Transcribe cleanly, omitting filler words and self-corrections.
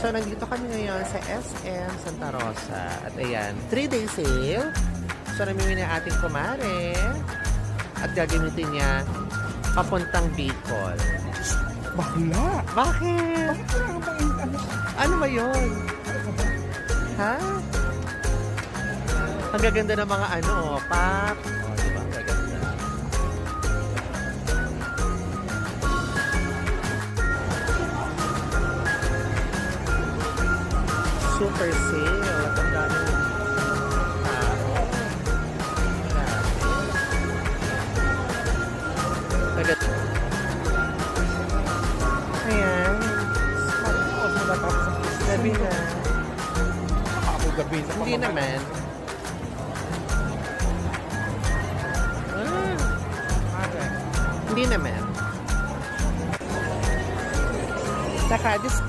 So, nandito kami ngayon sa SM Santa Rosa. At ayan, 3-day sale. So, namimili ang ating kumare. At gagamitin niya papuntang Bicol. Bakla! Bakit? Bakit wala kang pang ano? Ano ba yun? Ha? Ang gaganda ng mga ano, pak. Oh, diba? Ang gaganda. Super sale. At ang daming tao. Grabe. Gaganda. Ayan. Tapos mo natapos ang puso. Gabi na. Ako gabi sa Hindi naman. Hindi naman. Saka,